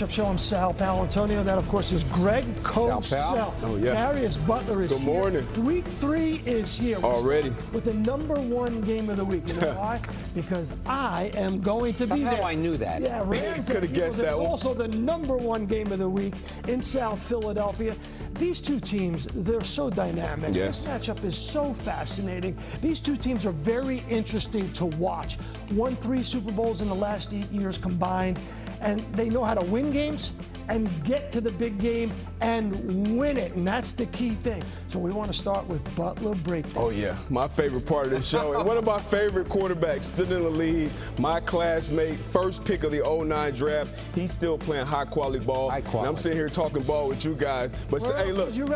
Matchup Show. I'm Sal Paolantonio. That, of course, is Greg Cosell. Oh, yeah. Darius Butler is Good morning. here. Week 3 is here. Already. With the #1 game of the week. You know why? Because I am going to be there. Somehow I knew that. Yeah, Rams Could have guessed that It's one. also the #1 game of the week in South Philadelphia. These two teams, they're so dynamic. Yes. This matchup is so fascinating. These two teams are very interesting to watch. Won 3 Super Bowls in the last 8 years combined, and they know how to win games and get to the big game and win it, and that's the key thing. So we want to start with Butler Breakdown. Oh, yeah. My favorite part of this show. And one of my favorite quarterbacks still in the league, my classmate, first pick of the 09 draft. He's still playing high-quality ball. High quality. And I'm sitting here talking ball with you guys. But hey, look, you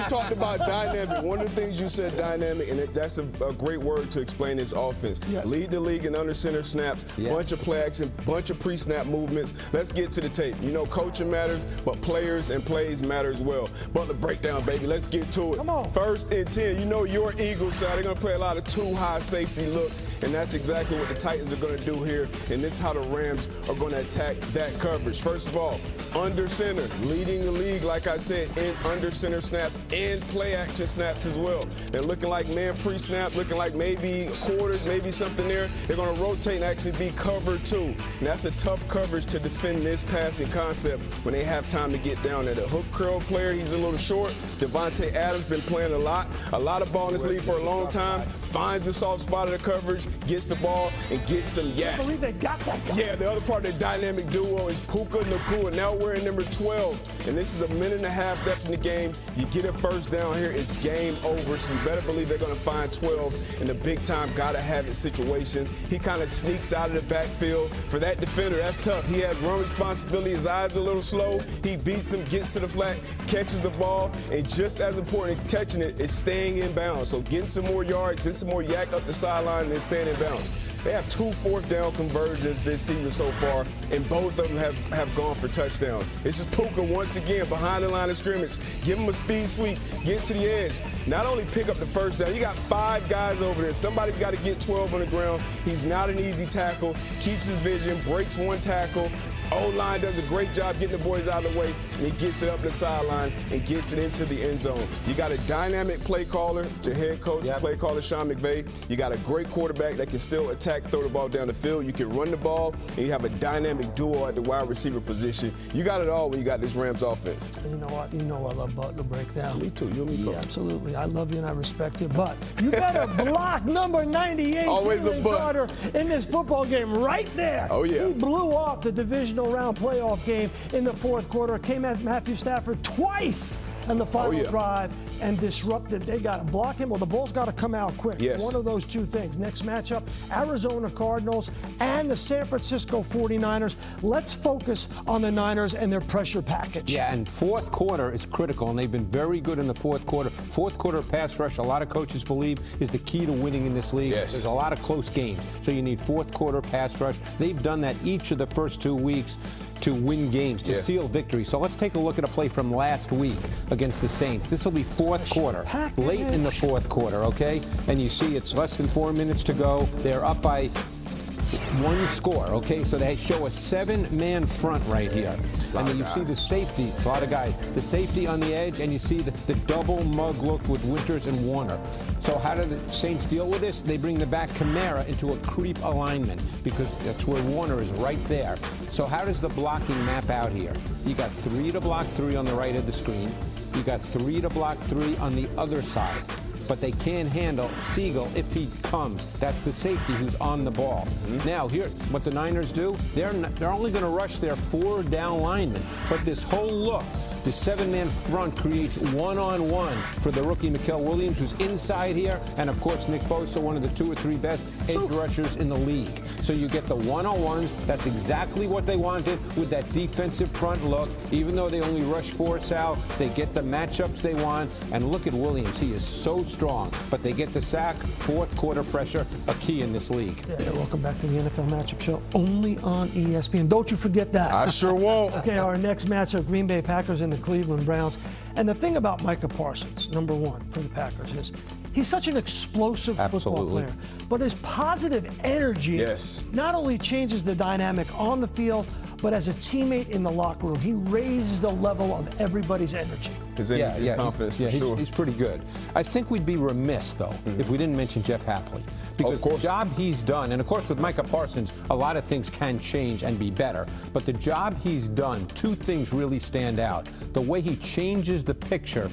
talked about dynamic. One of the things you said, dynamic, and that's a great word to explain this offense. Yes. Lead the league in under center snaps, bunch of play action, bunch of pre-snap movements. Let's get to the tape. You know, coaching matters, but players and plays matter as well. Butler Breakdown, baby. Let's get to it. Come on. 1st and 10. You know your Eagles side. They're going to play a lot of 2 high safety looks, and that's exactly what the Titans are going to do here, and this is how the Rams are going to attack that coverage. First of all, under center, leading the league, like I said, in under center snaps and play action snaps as well. They're looking like man pre-snap, looking like maybe quarters, maybe something there. They're going to rotate and actually be cover 2. And that's a tough coverage to defend this passing concept when they have time to get down there. The hook curl player, he's a little short. Devontae Adams been playing a lot of ball in this league for a long time, finds the soft spot of the coverage, gets the ball, and gets some yak. I believe they got that guy. Yeah, the other part of the dynamic duo is Puka Nacua. Now we're in number 12, and this is a minute and a half left in the game. You get a first down here, it's game over, so you better believe they're going to find 12 in the big-time gotta-have-it situation. He kind of sneaks out of the backfield. For that defender, that's tough. He has run responsibility. His eyes are a little slow. He beats him, gets to the flat, catches the ball, and just as important as catching it is staying in bounds. So getting some more yards, getting some more yak up the sideline, and then staying in bounds. They have 2 fourth-down conversions this season so far, and both of them have gone for touchdowns. It's just Puka once again behind the line of scrimmage. Give him a speed sweep, get to the edge. Not only pick up the first down, you got 5 guys over there. Somebody's got to get 12 on the ground. He's not an easy tackle, keeps his vision, breaks 1 tackle. O-line does a great job getting the boys out of the way, and he gets it up the sideline and gets it into the end zone. You got a dynamic play caller, your head coach, play caller Sean McVay. You got a great quarterback that can still attack, throw the ball down the field. You can run the ball, and you have a dynamic duo at the wide receiver position. You got it all when you got this Rams offense. You know what? You know I love Butler Breakdown. Me too. You and me both. Yeah, absolutely. I love you and I respect you, but you better block number 98. Always a Jalen butt. Carter in this football game right there. Oh, yeah. He blew off the divisional round playoff game in the 4th quarter. Came at Matthew Stafford twice in the final drive and disrupted. They got to block him, or the ball's got to come out quick. Yes. One of those 2 things. Next matchup, Arizona Cardinals and the San Francisco 49ers. Let's focus on the Niners and their pressure package. Yeah, and 4th quarter is critical, and they've been very good in the 4th quarter. 4th quarter pass rush, a lot of coaches believe, is the key to winning in this league. Yes. There's a lot of close games, so you need 4th quarter pass rush. They've done that each of the first 2 weeks to win games, to seal victory. So let's take a look at a play from last week against the Saints. This will be 4th quarter, late in the 4th quarter, okay? And you see it's less than 4 minutes to go. They're up by 1 score, okay? So they show a 7-man front right here. And then you see the safety, it's a lot of guys. The safety on the edge, and you see the double mug look with Winters and Warner. So how do the Saints deal with this? They bring the back Kamara into a creep alignment because that's where Warner is right there. So how does the blocking map out here? You got 3 to block 3 on the right of the screen. You got 3 to block 3 on the other side. But they can't handle Siegel if he comes. That's the safety who's on the ball. Now, here, what the Niners do, they're only going to rush their 4 down linemen. But this whole look, the 7-man front creates one-on-one for the rookie Mikael Williams, who's inside here, and of course Nick Bosa, one of the 2 or 3 best edge rushers in the league. So you get the one-on-ones. That's exactly what they wanted with that defensive front look. Even though they only rush 4, Sal, they get the matchups they want. And look at Williams. He is so strong. But they get the sack. 4th quarter pressure, a key in this league. Yeah, welcome back to the NFL Matchup Show, only on ESPN. Don't you forget that. I sure won't. Okay, our next matchup, Green Bay Packers and the Cleveland Browns. And the thing about Micah Parsons, #1 for the Packers, is he's such an explosive football player. But his positive energy not only changes the dynamic on the field, but as a teammate in the locker room, he raises the level of everybody's energy. His energy and confidence, for sure. He's pretty good. I think we'd be remiss, though, if we didn't mention Jeff Hafley. Because the job he's done, and of course with Micah Parsons, a lot of things can change and be better. But the job he's done, two things really stand out. The way he changes the picture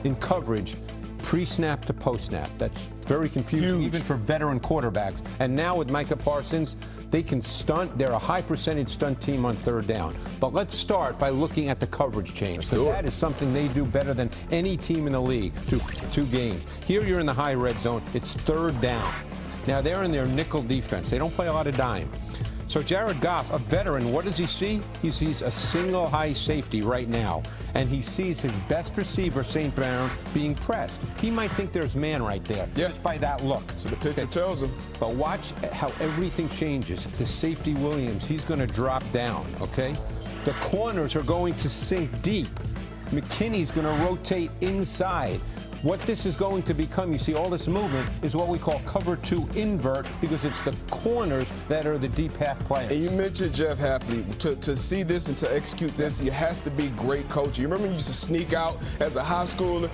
in coverage, pre-snap to post-snap. That's very confusing, even for veteran quarterbacks. And now with Micah Parsons, they can stunt. They're a high-percentage stunt team on third down. But let's start by looking at the coverage change, because that is something they do better than any team in the league through 2 games. Here you're in the high red zone. It's third down. Now they're in their nickel defense. They don't play a lot of dime. So Jared Goff, a veteran, what does he see? He sees a single high safety right now, and he sees his best receiver, St. Brown, being pressed. He might think there's man right there, just by that look. So the picture tells him. But watch how everything changes. The safety Williams, he's going to drop down, okay? The corners are going to sink deep. McKinney's going to rotate inside. What this is going to become, you see all this movement, is what we call cover 2 invert, because it's the corners that are the deep half players. And you mentioned Jeff Hafley. To see this and to execute this, you has to be great coaching. You remember you used to sneak out as a high schooler?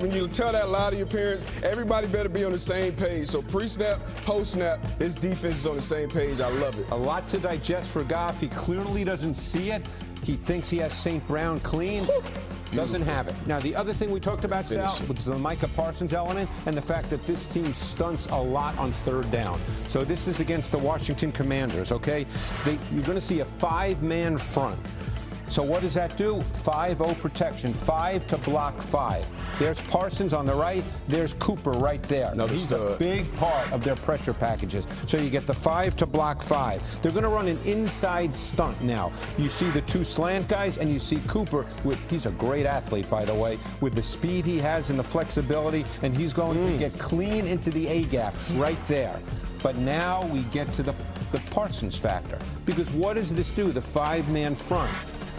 When you tell that lie to your parents, everybody better be on the same page. So pre-snap, post-snap, his defense is on the same page. I love it. A lot to digest for Goff. He clearly doesn't see it. He thinks he has St. Brown clean. Doesn't have it. Now, the other thing we talked about, Sal, was the Micah Parsons element and the fact that this team stunts a lot on third down. So this is against the Washington Commanders, okay? You're going to see a 5-man front. So what does that do? 5-0 protection, 5 to block 5. There's Parsons on the right. There's Cooper right there. He's a big part of their pressure packages. So you get the 5 to block 5. They're going to run an inside stunt now. You see the 2 slant guys, and you see Cooper. He's a great athlete, by the way, with the speed he has and the flexibility, and he's going to get clean into the A-gap right there. But now we get to the Parsons factor. Because what does this do, the 5-man front?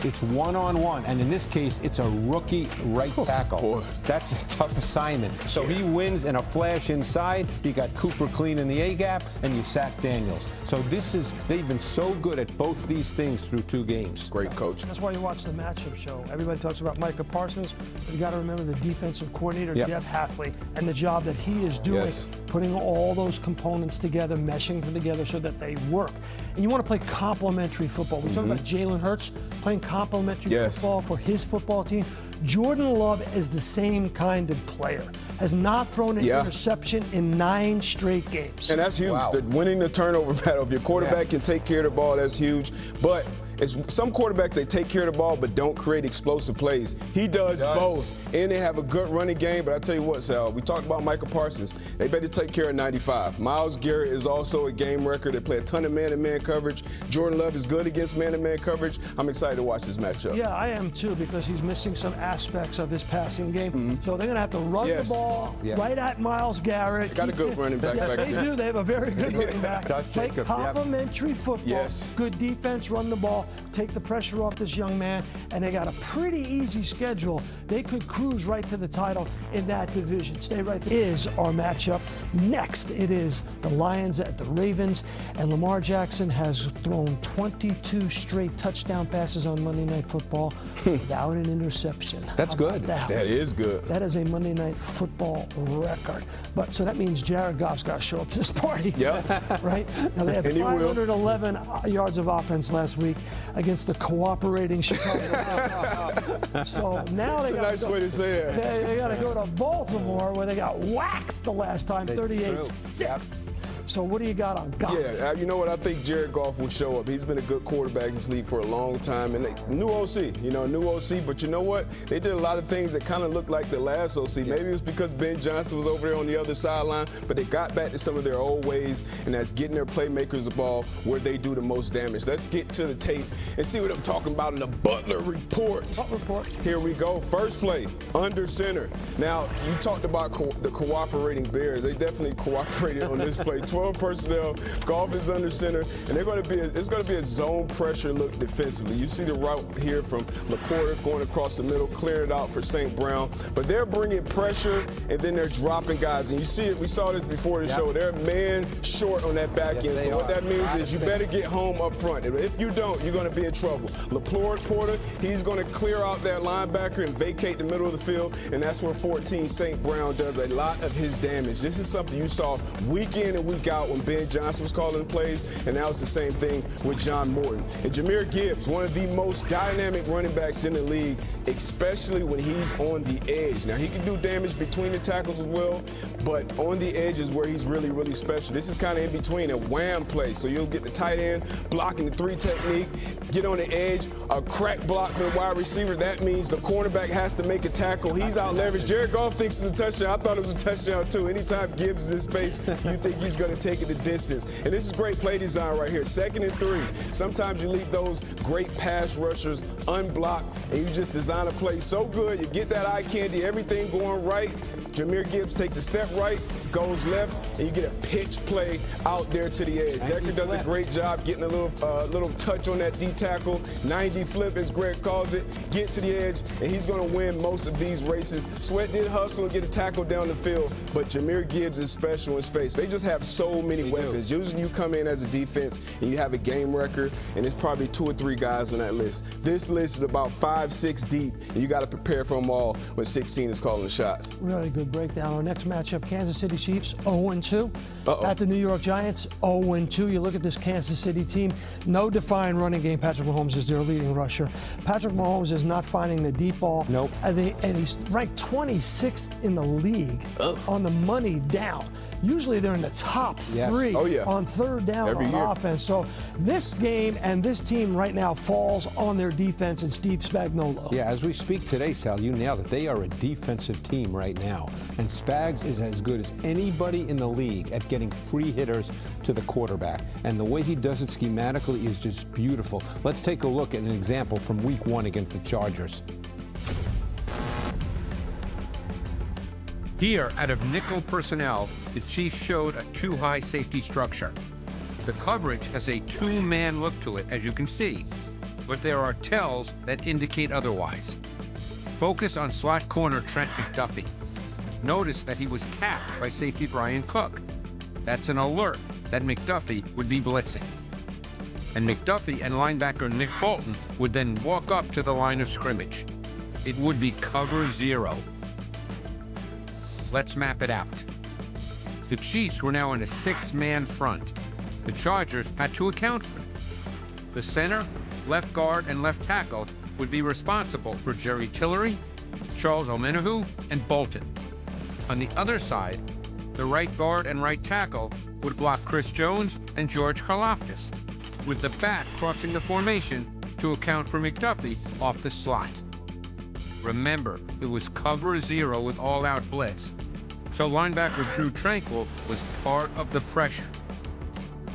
It's one-on-one, and in this case, it's a rookie right tackle. That's a tough assignment. So he wins in a flash inside. You got Cooper clean in the A-gap, and you sack Daniels. So they've been so good at both these things through 2 games. Great coach. That's why you watch the matchup show. Everybody talks about Micah Parsons, but you got to remember the defensive coordinator, Jeff Hafley, and the job that he is doing, putting all those components together, meshing them together so that they work. And you want to play complementary football. We talk about Jalen Hurts playing complementary football for his football team. Jordan Love is the same kind of player. Has not thrown an interception in 9 straight games. And that's huge. Winning the turnover battle. If your quarterback can take care of the ball, that's huge. But some quarterbacks, they take care of the ball but don't create explosive plays. He does both. And they have a good running game. But I tell you what, Sal, we talked about Micah Parsons. They better take care of 95. Myles Garrett is also a game record. They play a ton of man-to-man coverage. Jordan Love is good against man-to-man coverage. I'm excited to watch this matchup. Yeah, I am too, because he's missing some aspects of his passing game. So they're going to have to run the ball right at Myles Garrett. They got a good running back back there. They do. They have a very good running back. Play complementary football. Good defense, run the ball, take the pressure off this young man, and they got a pretty easy schedule. They could cruise right to the title in that division. Stay right there. Is our matchup. Next, it is the Lions at the Ravens, and Lamar Jackson has thrown 22 straight touchdown passes on Monday Night Football without an interception. That's good. That is good. That is a Monday Night Football record. But so that means Jared Goff's got to show up to this party. Right? Now they had 511 yards of offense last week against the cooperating Chicago. So now they got nice way to say it. They got to go to Baltimore, where they got waxed the last time, 38-6. So what do you got on Goff? Yeah, you know what? I think Jared Goff will show up. He's been a good quarterback in this league for a long time. And new OC, new OC. But you know what? They did a lot of things that kind of looked like the last OC. Maybe it was because Ben Johnson was over there on the other sideline. But they got back to some of their old ways, and that's getting their playmakers the ball where they do the most damage. Let's get to the tape and see what I'm talking about in the Butler Report. Here we go. First play, under center. Now, you talked about the cooperating Bears. They definitely cooperated on this play, too. 12 personnel. Goff is under center, and it's going to be a zone pressure look defensively. You see the route here from Laporta going across the middle, clearing it out for St. Brown. But they're bringing pressure, and then they're dropping guys. And you see it. We saw this before the show. They're man short on that back end. So what that means is you better get home up front. If you don't, you're going to be in trouble. Laporta, he's going to clear out that linebacker and vacate the middle of the field, and that's where 14 St. Brown does a lot of his damage. This is something you saw week in and week out when Ben Johnson was calling plays, and now it's the same thing with John Morton. And Jahmyr Gibbs, one of the most dynamic running backs in the league, especially when he's on the edge. Now, he can do damage between the tackles as well, but on the edge is where he's really, really special. This is kind of in between a wham play, so you'll get the tight end blocking the 3 technique, get on the edge, a crack block for the wide receiver. That means the cornerback has to make a tackle. He's out leveraged. Jared Goff thinks it's a touchdown. I thought it was a touchdown too. Anytime Gibbs is in space, you think he's going to take it the distance. And this is great play design right here. 2nd and 3. Sometimes you leave those great pass rushers unblocked, and you just design a play so good. You get that eye candy, everything going right. Jahmyr Gibbs takes a step right, goes left, and you get a pitch play out there to the edge. Decker does a great job getting a little touch on that D tackle. 90 flip, as Greg calls it. Get to the edge, and he's going to win most of these races. Sweat did hustle and get a tackle down the field, but Jahmyr Gibbs is special in space. They just have so many weapons. Usually you come in as a defense and you have a game record, and it's probably 2 or 3 guys on that list. This list is about 5, 6 deep, and you got to prepare for them all when 16 is calling the shots. Really good breakdown. Our next matchup, Kansas City Chiefs 0-2 at the New York Giants 0-2. You look at this Kansas City team, no defined running game. Patrick Mahomes is their leading rusher. Patrick Mahomes is not finding the deep ball. Nope. And he's ranked 26th in the league on the money down. Usually they're in the top 3 on 3rd down on offense. So this game and this team right now falls on their defense and Steve Spagnuolo. Yeah, as we speak today, Sal, you nailed it. They are a defensive team right now. And Spags is as good as anybody in the league at getting free hitters to the quarterback. And the way he does it schematically is just beautiful. Let's take a look at an example from week 1 against the Chargers. Here, out of nickel personnel, the Chiefs showed a too-high safety structure. The coverage has a 2-man look to it, as you can see, but there are tells that indicate otherwise. Focus on slot corner Trent McDuffie. Notice that he was capped by safety Brian Cook. That's an alert that McDuffie would be blitzing. And McDuffie and linebacker Nick Bolton would then walk up to the line of scrimmage. It would be cover 0. Let's map it out. The Chiefs were now in a 6-man front. The Chargers had to account for it. The center, left guard, and left tackle would be responsible for Jerry Tillery, Charles Omenihu, and Bolton. On the other side, the right guard and right tackle would block Chris Jones and George Karlaftis, with the back crossing the formation to account for McDuffie off the slot. Remember, it was cover 0 with all-out blitz, so linebacker Drew Tranquil was part of the pressure.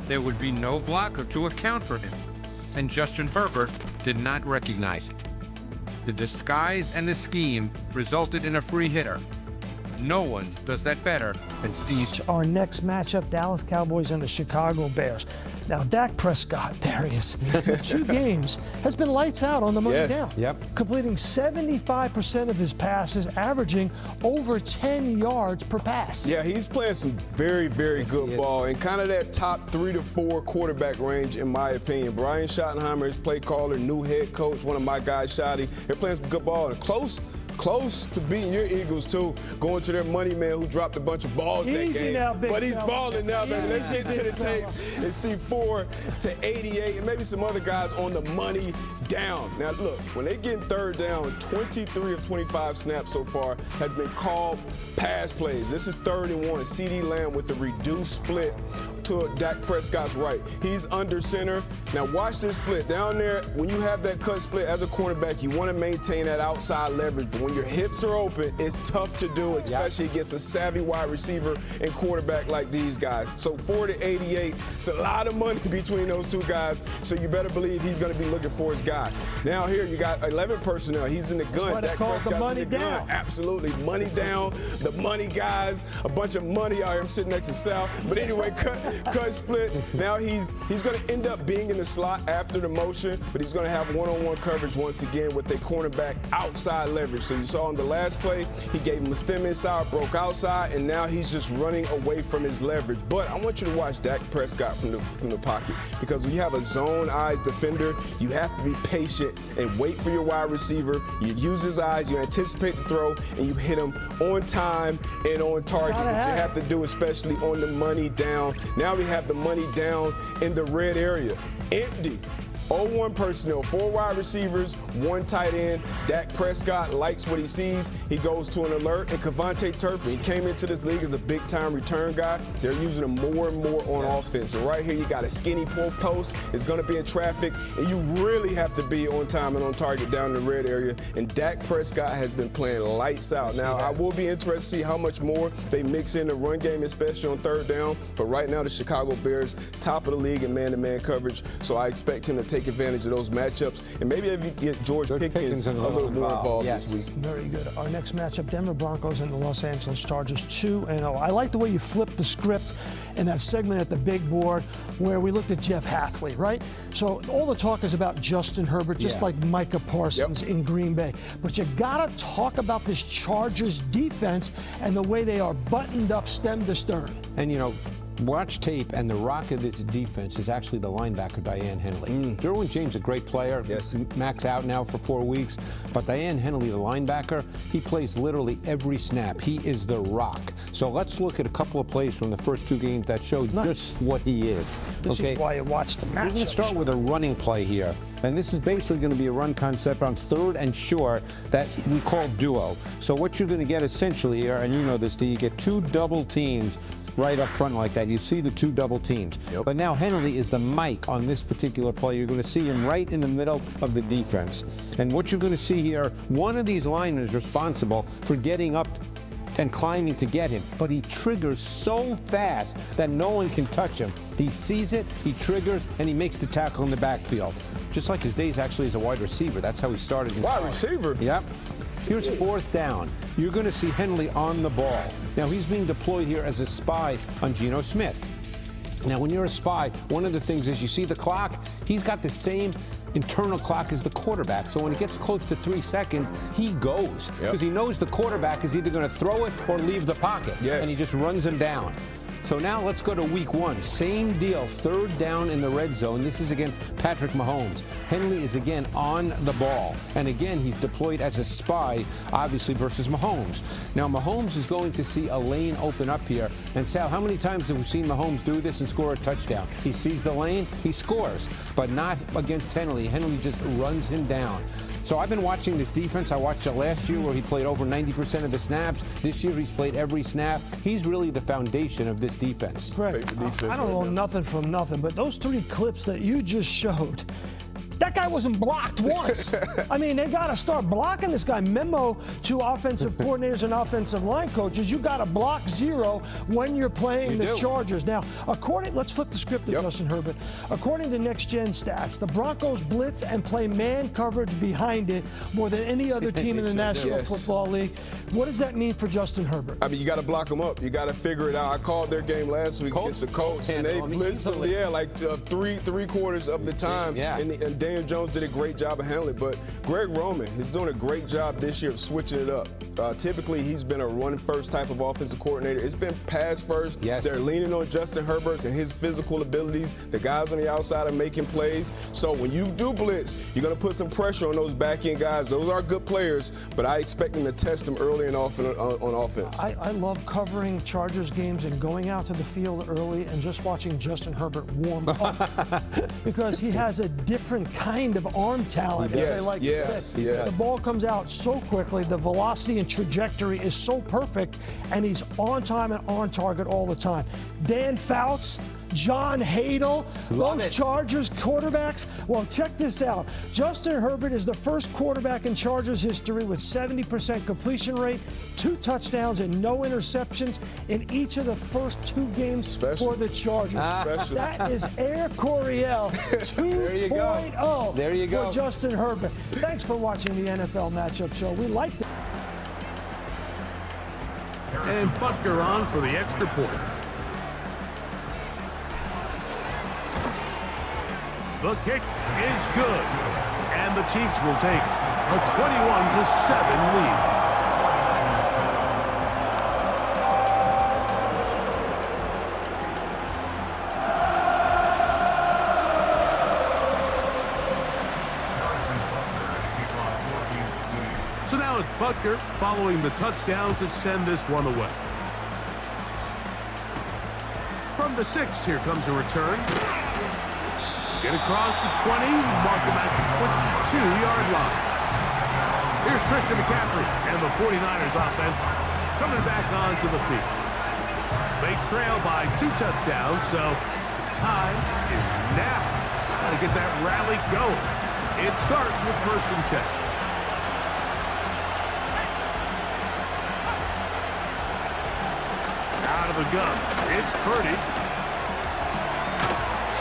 There would be no blocker to account for him, and Justin Herbert did not recognize it. The disguise and the scheme resulted in a free hitter. No one does that better than Steve. Our next matchup, Dallas Cowboys and the Chicago Bears. Now, Dak Prescott, there he is, in 2 games, has been lights out on the money down. Completing 75% of his passes, averaging over 10 yards per pass. Yeah, he's playing some very, very good ball in kind of that top 3 to 4 quarterback range, in my opinion. Brian Schottenheimer, his play caller, new head coach, one of my guys, Shotty. They're playing some good ball and close to beating your Eagles, too, going to their money man who dropped a bunch of balls that game. Now, but he's balling now, baby. Let's get to the tape and see 4 to 88 and maybe some other guys on the money down. Now, look, when they get 3rd down, 23 of 25 snaps so far has been called pass plays. This is 3rd and 1. CeeDee Lamb with the reduced split to Dak Prescott's right. He's under center. Now watch this split. Down there, when you have that cut split as a cornerback, you want to maintain that outside leverage. But when your hips are open, it's tough to do, especially against a savvy wide receiver and quarterback like these guys. So 40-88, it's a lot of money between those two guys. So you better believe he's going to be looking for his guy. Now here you got 11 personnel. He's in the gun. Dak Prescott's the money in the down. Gun. Absolutely, money down. The money guys, a bunch of money out here. I'm sitting next to Sal. But anyway, cut split. Now he's going to end up being in the slot after the motion, but he's going to have one-on-one coverage once again with a cornerback outside leverage. So you saw on the last play, he gave him a stem inside, broke outside, and now he's just running away from his leverage. But I want you to watch Dak Prescott from the pocket, because when you have a zone eyes defender, you have to be patient and wait for your wide receiver. You use his eyes, you anticipate the throw, and you hit him on time and on target, which you have to do, especially on the money down. Now we have the money down in the red area. Empty. 0-1 personnel, 4 wide receivers, 1 tight end. Dak Prescott likes what he sees. He goes to an alert. And Kevontae Turpin, he came into this league as a big-time return guy. They're using him more and more on offense. So right here, you got a skinny pull post. It's going to be in traffic, and you really have to be on time and on target down in the red area. And Dak Prescott has been playing lights out. Now, I will be interested to see how much more they mix in the run game, especially on third down. But right now, the Chicago Bears, top of the league in man-to-man coverage. So I expect him to take advantage of those matchups, and maybe if you get George Pickens a little more involved this week. Very good. Our next matchup, Denver Broncos and the Los Angeles Chargers, 2-0. I like the way you flipped the script in that segment at the big board where we looked at Jeff Hafley, right? So all the talk is about Justin Herbert, just like Micah Parsons in Green Bay. But you gotta talk about this Chargers defense and the way they are buttoned up stem to stern. And you know, watch tape, and the rock of this defense is actually the linebacker, Diane Henley. Derwin James, a great player. Yes. Max out now for 4 weeks. But Diane Henley, the linebacker, he plays literally every snap. He is the rock. So let's look at a couple of plays from the first 2 games that show just what he is. This is why you watch the match. We're going to start with a running play here. And this is basically going to be a run concept on 3rd and short that we call duo. So what you're going to get essentially here, and you know this, you get 2 double teams right up front like that. You see the 2 double teams. But now Henley is the Mike on this particular play. You're going to see him right in the middle of the defense. And what you're going to see here, one of these linemen is responsible for getting up and climbing to get him, but he triggers so fast that no one can touch him. He sees it, he triggers, and he makes the tackle in the backfield. Just like his days actually as a wide receiver. That's how he started. Wide receiver? Yep. Here's 4th down. You're going to see Henley on the ball. Now, he's being deployed here as a spy on Geno Smith. Now, when you're a spy, one of the things is you see the clock. He's got the same internal clock as the quarterback. So when it gets close to 3 seconds, he goes. Because he knows the quarterback is either going to throw it or leave the pocket. And he just runs him down. So now let's go to week 1. Same deal, 3rd down in the red zone. This is against Patrick Mahomes. Henley is again on the ball. And again, he's deployed as a spy, obviously, versus Mahomes. Now, Mahomes is going to see a lane open up here. And Sal, how many times have we seen Mahomes do this and score a touchdown? He sees the lane, he scores, but not against Henley. Henley just runs him down. So I've been watching this defense. I watched it last year where he played over 90% of the snaps. This year he's played every snap. He's really the foundation of this defense. Greg, I don't know nothing from nothing, but those 3 clips that you just showed, that guy wasn't blocked once. I mean, they got to start blocking this guy. Memo to offensive coordinators and offensive line coaches, you got to block 0 when you're playing the Chargers. Now, let's flip the script to Justin Herbert. According to Next Gen Stats, the Broncos blitz and play man coverage behind it more than any other team in the National Football League. What does that mean for Justin Herbert? I mean, you got to block them up. You got to figure it out. I called their game last week against the Colts, and they blitzed them, like three-quarters of the time. And Daniel Jones did a great job of handling it, but Greg Roman is doing a great job this year of switching it up. Typically, he's been a run-first type of offensive coordinator. It's been pass-first. They're leaning on Justin Herbert and his physical abilities. The guys on the outside are making plays. So when you do blitz, you're going to put some pressure on those back-end guys. Those are good players, but I expect them to test them early and often on offense. I love covering Chargers games and going out to the field early and just watching Justin Herbert warm up because he has a different kind of arm talent, as they like to say. The ball comes out so quickly, the velocity and trajectory is so perfect, and he's on time and on target all the time. Dan Fouts, John Hadel, Love those it. Chargers quarterbacks. Well, check this out. Justin Herbert is the first quarterback in Chargers history with 70% completion rate, 2 touchdowns, and no interceptions in each of the first 2 games for the Chargers. That is Air Coryell 2.0 There you go. for Justin Herbert. Thanks for watching the NFL Matchup Show. We like it. And Butker on for the extra point. The kick is good. And the Chiefs will take a 21-7 lead. So now it's Butker following the touchdown to send this one away. From the 6, here comes a return. Get across the 20, mark him at the 22-yard line. Here's Christian McCaffrey and the 49ers offense coming back onto the field. They trail by 2 touchdowns, so the time is now. Got to get that rally going. It starts with 1st and 10. Out of the gun, it's Purdy.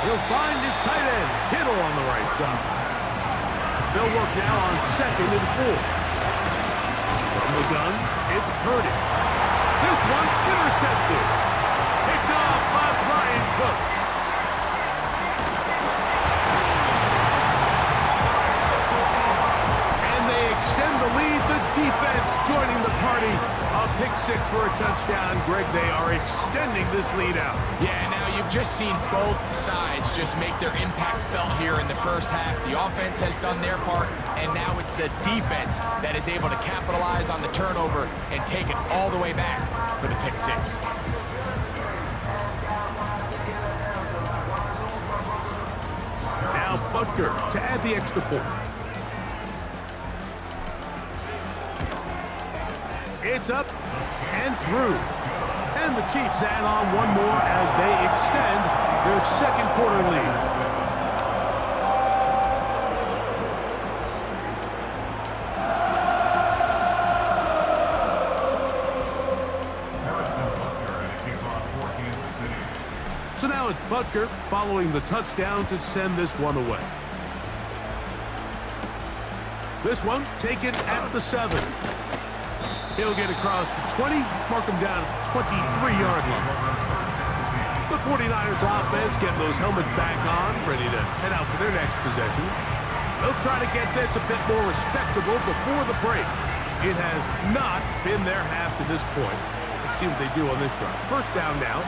He'll find his tight end, Kittle, on the right side. They'll work now on 2nd and 4. From the gun, it's Purdy. This one intercepted. Picked off by Brian Cook. And they extend the lead. The defense joining the party. A pick 6 for a touchdown. Greg, they are extending this lead out. Yeah, now you've just seen both sides just make their impact felt here in the first half. The offense has done their part, and now it's the defense that is able to capitalize on the turnover and take it all the way back for the pick 6. Now Butker to add the extra point. It's up and through. And the Chiefs add on one more as they extend their 2nd quarter lead. So now it's Butker following the touchdown to send this one away. This one taken at the 7. He'll get across the 20, mark him down at the 23-yard line. The 49ers offense getting those helmets back on, ready to head out for their next possession. They'll try to get this a bit more respectable before the break. It has not been their half to this point. Let's see what they do on this drive. 1st down now.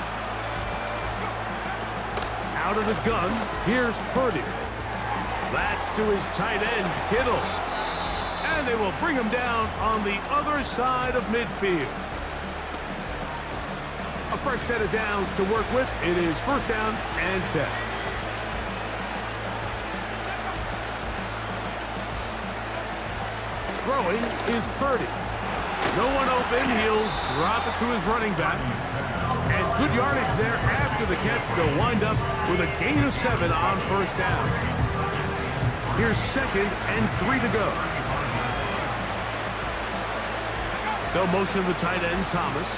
Out of the gun, here's Purdy. That's to his tight end, Kittle. And they will bring him down on the other side of midfield. A fresh set of downs to work with. It is 1st down and 10. Throwing is Purdy. No one open. He'll drop it to his running back. And good yardage there after the catch. They'll wind up with a gain of 7 on 1st down. Here's 2nd and 3 to go. They'll motion the tight end, Thomas.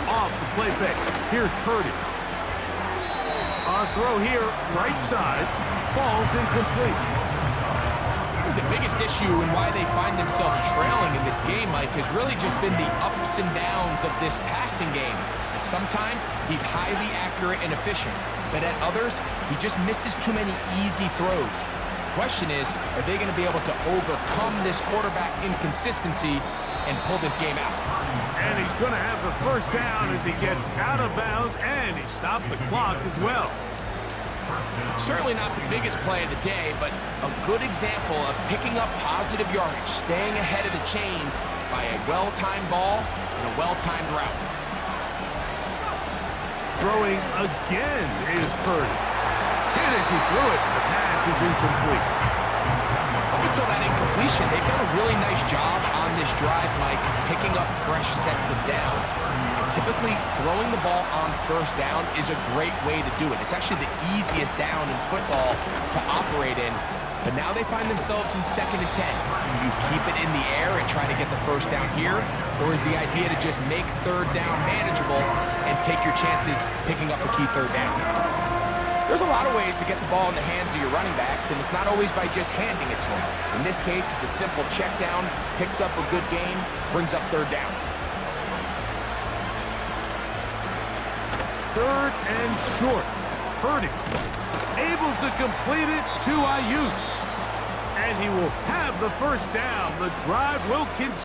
Off the play fake. Here's Purdy. Our throw here, right side, falls incomplete. The biggest issue and why they find themselves trailing in this game, Mike, has really just been the ups and downs of this passing game. And sometimes he's highly accurate and efficient, but at others, he just misses too many easy throws. Question is, are they going to be able to overcome this quarterback inconsistency and pull this game out? And he's going to have the 1st down as he gets out of bounds, and he stopped the clock as well. Certainly not the biggest play of the day, but a good example of picking up positive yardage, staying ahead of the chains by a well-timed ball and a well-timed route. Throwing again is Purdy. And as he threw it, the pass is incomplete. Up until that incomplete completion. They've done a really nice job on this drive, Mike, picking up fresh sets of downs. And typically, throwing the ball on first down is a great way to do it. It's actually the easiest down in football to operate in. But now they find themselves in 2nd and 10. Do you keep it in the air and try to get the first down here? Or is the idea to just make 3rd down manageable and take your chances picking up a key 3rd down? There's a lot of ways to get the ball in the hands of your running backs, and it's not always by just handing it to them. In this case, it's a simple check down, picks up a good gain, brings up 3rd down. 3rd and short. Purdy able to complete it to Ayuk. And he will have the first down. The drive will continue.